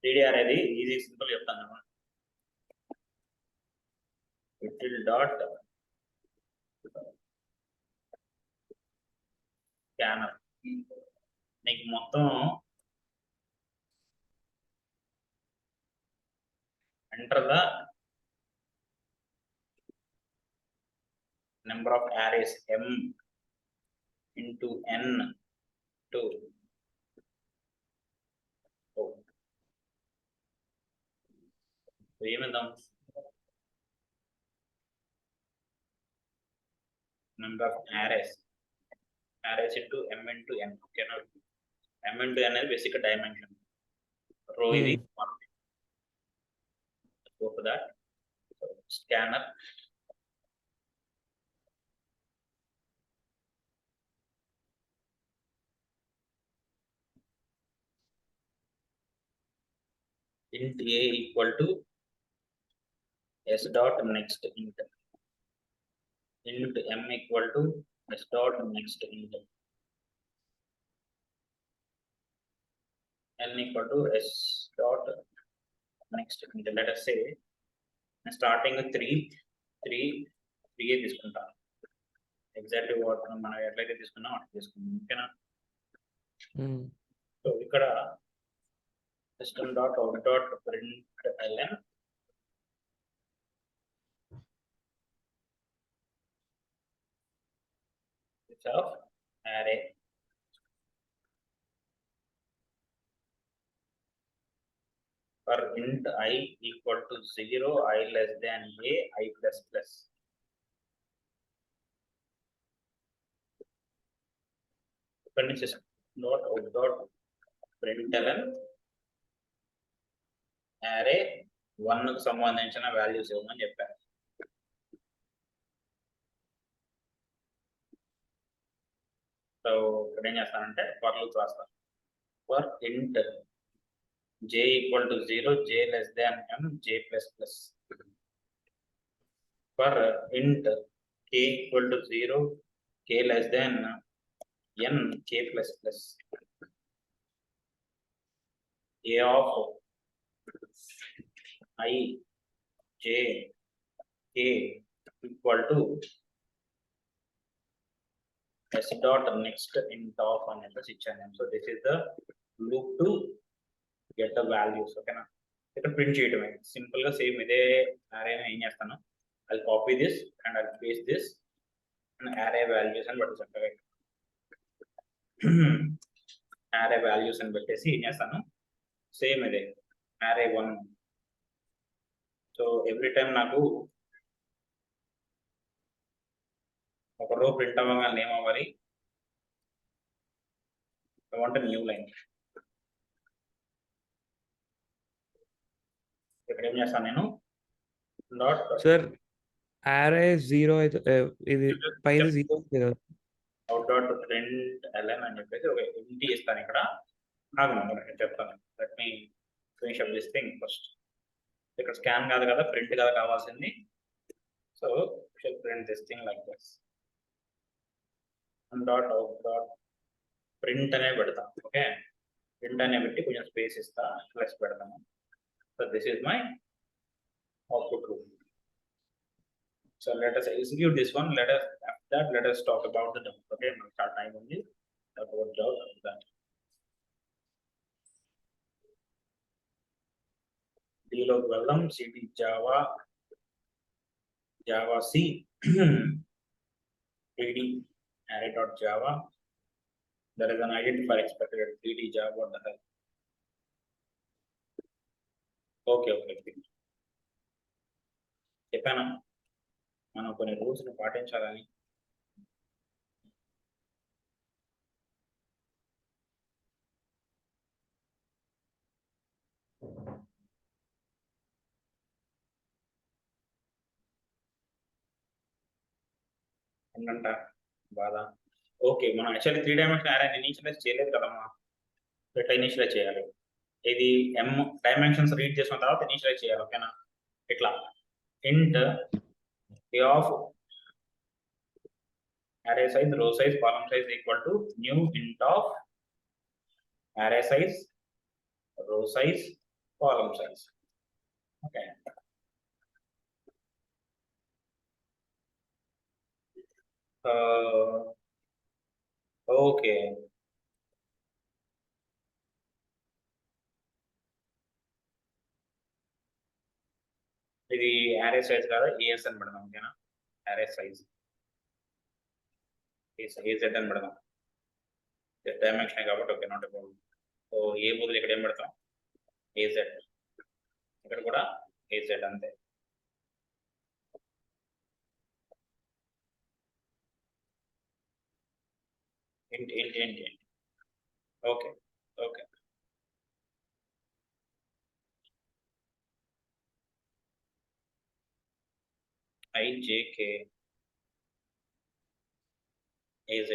3D array easy simple చెప్తాను. Little dot scanner నీకు మొత్తం enter the number of arrays m into n to ఏమిద్దాం number of arrays into m into n. Okay, now m into n is basic dimension. Row is go for that. So, scanner int a equal to s dot next int m equal to s dot next int n equal to s dot next int. Let us say starting with 3 తీసుకుంటాను. Exactly what మనం ఎట్లయితే తీసుకున్నాం అట్లా తీసుకున్నాం. ఓకేనా? So ఇక్కడ system dot out dot println of array for int I equal to 0, I less than a, I plus plus. System dot out dot println array 1 కు సంబంధించిన వాల్యూస్ ఇవ్వమని చెప్పారు. సో ఇక్కడ ఏం చేస్తానంటే ఫర్ లూప్ రాస్తాను. For int j equal to 0, j less than m, j plus plus. For int k equal to 0, k less than n, k plus plus. A of I, j, k equal to s dot next int of an ichannam. So this is the loop to get the values. Okay na? ఇక్కడ print చేయడమే simple గా same ఇదే అరే ఏం చేస్తాను, I'll copy this and I'll paste this and array values అని పెట్టేసాను. array values అని పెట్టేసి ఏం చేస్తాను, సేమ్ ఇదే array 1. సో ఎవ్రీ టైం నాకు ఒక రో ప్రింట్ అవ్వగానే ఏమవ్వాలి, I want a new line. ఇక్కడ ఏం చేస్తాను నేను డాట్ సార్ array 0 అయితే ఇది పైన 0 కదా, అవుట్ డాట్ ప్రింట్ ln అని చెప్పేసి ఒక ఇంటి ఇస్తాను. ఇక్కడ ఆగండి నేను చెప్తాను. Let me finish up this thing first. ఇక్కడ స్కాన్ కాదు కదా, ప్రింట్ కదా కావాల్సింది. So shall print this thing like this dot out dot print అనే పెడతాం. ఓకే, ప్రింట్ అనే పెట్టి కొంచెం స్పేస్ ఇస్తా, ప్లస్ పెడతాను. So this is my output loop. So let us execute this one. Let us talk about the dump. Okay, I'm going to start time only. Talk about job after that. Dlog welcome cd java c 3d array.java. There is an identifier expected at 3d java. What the hell? Okay. చెప్పానా మనం కొన్ని rules ని పాటించాలని. ఏంటంట బాధ. Okay, మనం actually 3 dimension అరే initialise చేయలేదు కదమ్మా, ఇట్లా ఇనిషియలైజ్ చేయాలి. ఇది m డైమెన్షన్స్ రీడ్ చేసిన తర్వాత ఇనిషియలైజ్ చేయాలి. ఓకేనా? ఇట్లా int a of array size, row size, column size equal to new int of array size, row size, column size. Okay. Okay. ఇది array size కాదా as అని పెడదాం ఓకేనా array size az అని పెడదాం డైమెన్షన్ కాబట్టి ఓకే నాట్ ప్రాబ్లం సో ఏ బదులు ఇక్కడ ఏం పెడతాం az ఇక్కడ కూడా az అంతే ఏంటి okay okay ijk az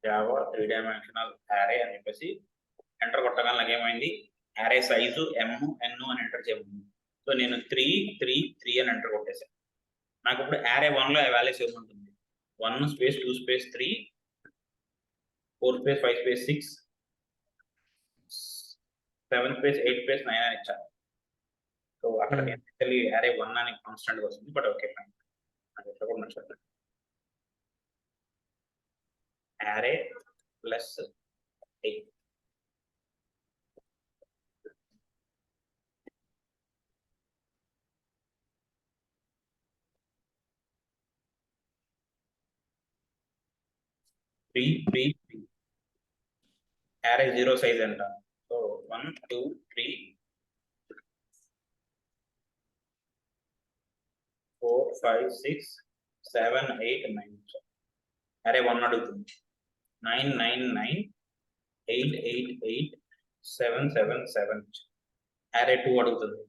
Java 3-dimensional array అని చెప్పేసి ఎంటర్ కొట్టగానే నాకు ఏమైంది array సైజు m n అని ఎంటర్ చేయమని సో నేను 3 అని ఎంటర్ కొట్టేసాను నాకు ఇప్పుడు array 1 లో వాల్యూస్ ఏముంటుంది 1 space 2 space 3 4 space 5 space 6 7 space 8 space 9 అని ఇచ్చాను సో అక్కడ యాక్చువల్లీ array 1 అని కాన్స్టెంట్ వస్తుంది బట్ ఓకే ఫైన్ నాకు ఎట్లా కూడా నచ్చదు array ప్లస్ 8 3 array 0 size అంట సో 1 2 3 4 5 6 7 8 9 array 1 అడుగుతుంది 9 9 9 8 8 8 7 7 7 array 2 అడుగుతుంది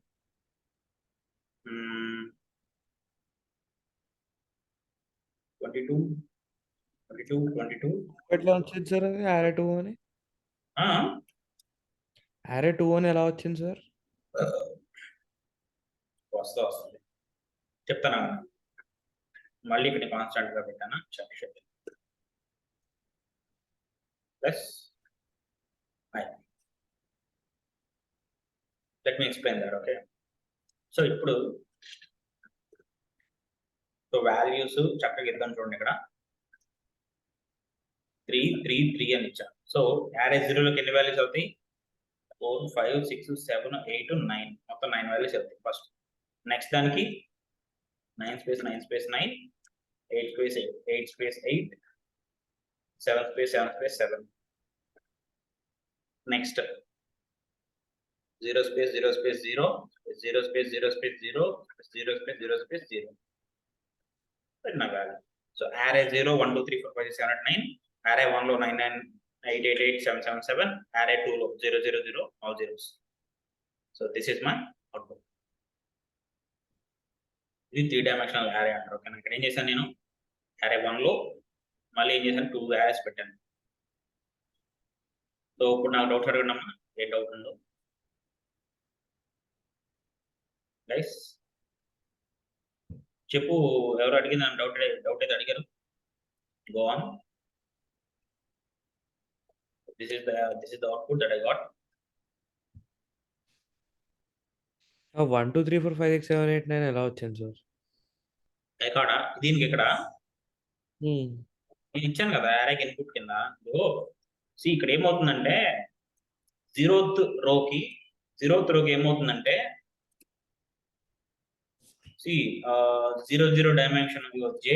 22 22 ఎట్లా వచ్చింది సార్ అది array 2 అని array 2 అని ఎలా వచ్చింది సార్ వస్తుంది చెప్తానా మళ్ళీ ఇక్కడ కాన్స్టెంట్ గా పెట్టానా check plus let me explain that okay so ఇప్పుడు సో వాల్యూస్ చక్కగా ఇద్దాం చూడండి ఇక్కడ 3 3 3 అని ఇచ్చాను సో array 0 లోకి ఎన్ని వాల్యూస్ అవుతాయి 4 5 6 7 8 9 మొత్తం 9 వాల్యూస్ అవుతాయి ఫస్ట్ నెక్స్ట్ దానికి 9 space 9 space 9 8 space 8 space 8 7 space 7 space 7 next 0 space 0 space 0 0 space 0 space 0 0 space 0 space 0 నా వాల్యూ సో array 0 1 2 3 4 5 6 7 8 9 array 1 లో 9 9 8 8 8 7 7 7 array 2 లో 0 0 0 all zeros so this is my output ఇది 3-dimensional array అంటారు okay ఇక్కడ ఏం చేశాను నేను array 1 లో మళ్ళీ ఏం చేశాను 2 arrays పెట్టాను సో ఇప్పుడు నాకు డౌట్స్ అడగండి ఏ డౌట్ ఉందో గైస్ చెప్పు ఎవరు అడిగింది నన్ను డౌట్ అయితే అడిగారు go on this is the output that I got 1 2 3 4 5 6 7 8 9 ఎలా వచ్చింది సార్ ఎక్కడ దీనికి ఇక్కడ నేను ఇచ్చాను కదా arrayకి ఇన్పుట్ కింద సి ఇక్కడ ఏమవుతుందంటే 0th రోకి ఏమవుతుందంటే సి 0 0 డైమెన్షన్ j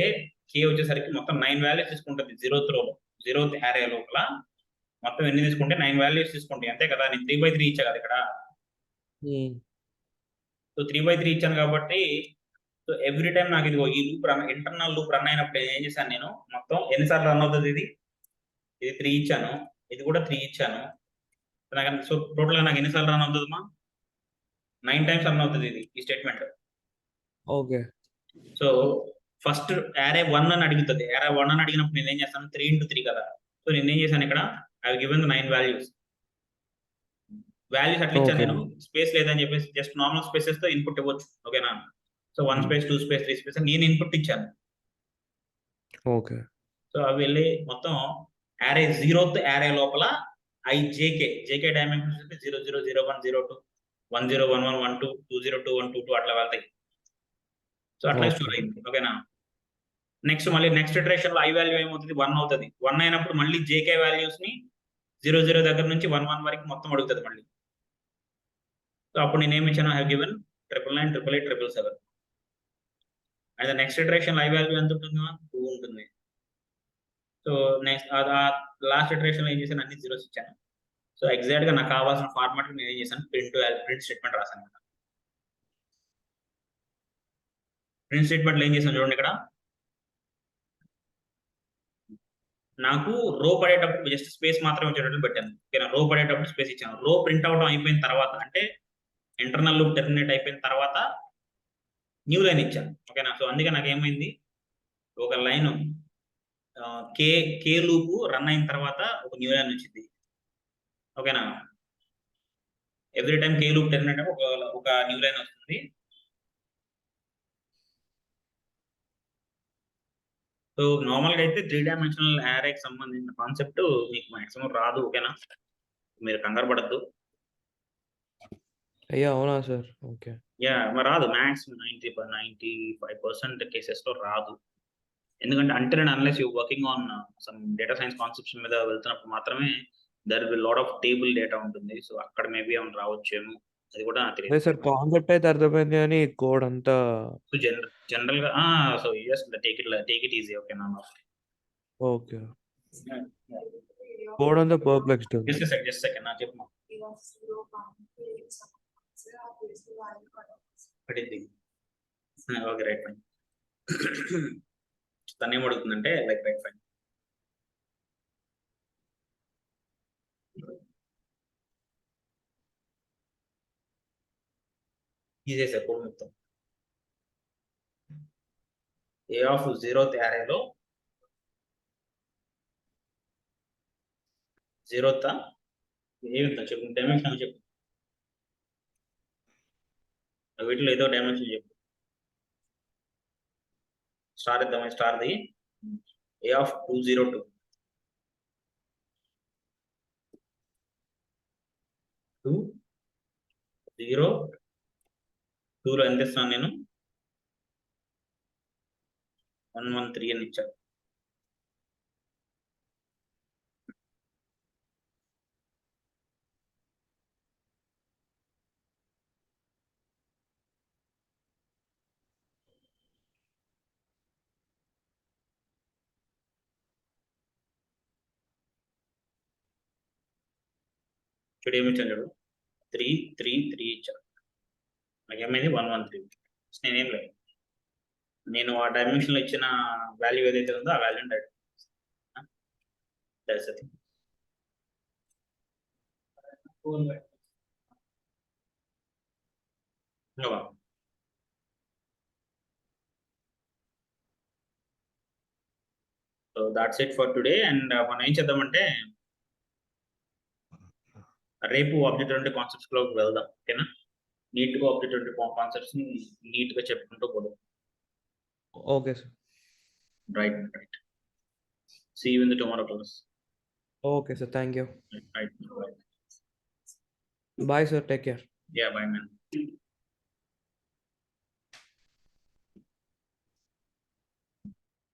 k వచ్చేసరికి మొత్తం 9 వాల్యూస్ తీసుకుంటుంది 0th రో 0th array లోపల మొత్తం ఎన్ని తీసుకుంటే 9 వాల్యూస్ తీసుకుంటాయి అంతే కదా నేను 3/3 ఇచ్చా కదా ఇక్కడ సో 3/3 ఇచ్చాను కాబట్టి సో ఎవ్రీ టైం నాకు ఇది ఈ లూప్ ఇంటర్నల్ లూప్ రన్ అయినప్పుడు ఏం చేశాను నేను మొత్తం ఎన్నిసార్లు రన్ అవుతుంది ఇది 3 ఇచ్చాను ఇది కూడా 3 ఇచ్చాను సో టోటల్ గా నాకు ఎన్నిసార్లు రన్ అవుతుంది మా 9 టైమ్స్ రన్ అవుతుంది ఇది ఈ statement okay so first array 1 అని అడుగుతుంది array 1 అని అడిగినప్పుడు నేను ఏం చేస్తాను 3 into 3 కదా సో నేను ఏం చేశాను ఇక్కడ ఐ గివెన్ 9 వాల్యూస్ అట్లా ఇచ్చాను నేను స్పేస్ లేదని చెప్పేసి జస్ట్ నార్మల్ స్పేసెస్ తో ఇన్పుట్ ఇవ్వచ్చు ఓకేనా సో 1 స్పేస్ 2 స్పేస్ 3 స్పేస్ నేను ఇన్పుట్ ఇచ్చాను ఓకే సో అవి వెళ్ళి మొత్తం array 0th array లోపల JK డైమెన్షన్స్ అయితే 0 0 0 1 0 2 1 0 1 1 1 2 2 0 2 1 2 2 అట్లా వెళ్తాయి. సో అట్లా Okay. స్టోర్ అయింది. ఓకేనా. నెక్స్ట్ మళ్ళీ నెక్స్ట్ ఇటరేషన్ లో ఐ వాల్యూ ఏమవుతుంది, 1 అవుతుంది. 1 అయినప్పుడు మళ్ళీ జేకే వాల్యూస్ ని 0 0 దగ్గర నుంచి 1 1 వరకు మొత్తం అడుగుతుంది మళ్ళీ. సో అప్పుడు నేను ఏమి ఇచ్చాను, ఐ హావ్ గివెన్ 999 888 777. అయితే నెక్స్ట్ ఇటరేషన్ ఐ వాల్యూ ఎంత ఉంటుంది, 2 ఉంటుంది. సో నెక్స్ట్ లాస్ట్ ఇటరేషన్ లో ఏం చేశాను, అన్ని జీరోస్ ఇచ్చాను. సో ఎగ్జాక్ట్ గా నాకు కావాల్సిన ఫార్మాట్ నేను ఏం చేశాను, ప్రింట్ స్టేట్మెంట్ రాశాను. ప్రింట్ స్టేట్మెంట్ ఏం చేశాను చూడండి, ఇక్కడ నాకు రో పడేటప్పుడు జస్ట్ స్పేస్ మాత్రమే వచ్చేటట్టు పెట్టాను. ఓకేనా. రో పడేటప్పుడు స్పేస్ ఇచ్చాను. రో ప్రింట్ అవడం అయిపోయిన తర్వాత, అంటే ఇంటర్నల్ లూప్ టెర్మినేట్ అయిపోయిన తర్వాత న్యూ లైన్ ఇచ్చాను. ఓకేనా. సో అందుకే నాకు ఏమైంది, ఒక లైన్ కే కే లూప్ రన్ అయిన తర్వాత ఒక న్యూ లైన్ వచ్చింది. ఓకేనా. ఎవ్రీ టైం కే లూప్ టెర్మినేట్ ఒక న్యూ లైన్ వస్తుంది. సో నార్మల్గా అయితే 3 డైమెన్షనల్ యారేకి సంబంధించిన కాన్సెప్ట్ మీకు మాక్సిమం రాదు. ఓకేనా. మీరు కంగారు పడద్దు. అయ్యా అవునా సార్. ఓకే. మరి రాదు, మ్యాక్సిమం 95% కేసెస్ లో రాదు. ఎందుకంటే అంటే నేను unless you working on some data science concepts మీద వెళ్తున్నప్పుడు మాత్రమే there will lot of table data ఉంటుంది. సో అక్కడ మేబీ ఏమైనా రావచ్చేమో, అది కూడా నాకు అదే తెలియదు. సార్ కాన్సెప్ట్ అయితే అర్థమైంది కానీ కోడ్ అంతా. సో జనరల్ గా so yes take it easy. Okay నా. ఓకే. కోడ్ అంతా పర్ప్లెక్స్డ్ ఉంది. జస్ట్ సెకండ్ నా చెప్పు పడింది. Okay right fine. తను ఏం అడుగుతుందంటే like right fine, easy sir code మొత్తం. ఏ ఆఫ్ 0th అరేలో 0th ఏమిటో చెప్పు, డైమెన్షన్ చెప్పు. వీటిలో ఏదో డైమెన్షన్ చెప్పు. స్టార్ ఇద్దామా, స్టార్ ది ఏ ఆఫ్ 202 2 0 2లో ఎంత ఇస్తాను నేను, 113 అని ఇచ్చాను. చూడు ఏమి ఇచ్చాను చూడు, 3 3 3 ఇచ్చాను. నాకు ఏమైంది 113. నేనేం లేదు, నేను ఆ డైమెన్షన్ లో ఇచ్చిన వాల్యూ ఏదైతే ఉందో ఆ వాల్యూని direct so that's it for today. And మనం ఏం చేద్దామంటే రేపు ఆబ్జెక్ట్ ఓరియెంటెడ్ కాన్సెప్ట్స్ లోకి వెళ్దాం. ఓకేనా. నీట్ గా ఆబ్జెక్ట్ ఓరియెంటెడ్ కాన్సెప్ట్స్ ని నీట్ గా చెప్పుకుంటూ పోదాం. Okay sir. Right. See you in the tomorrow class. Okay sir. Thank you. Right. Bye sir. Take care. Yeah, bye man.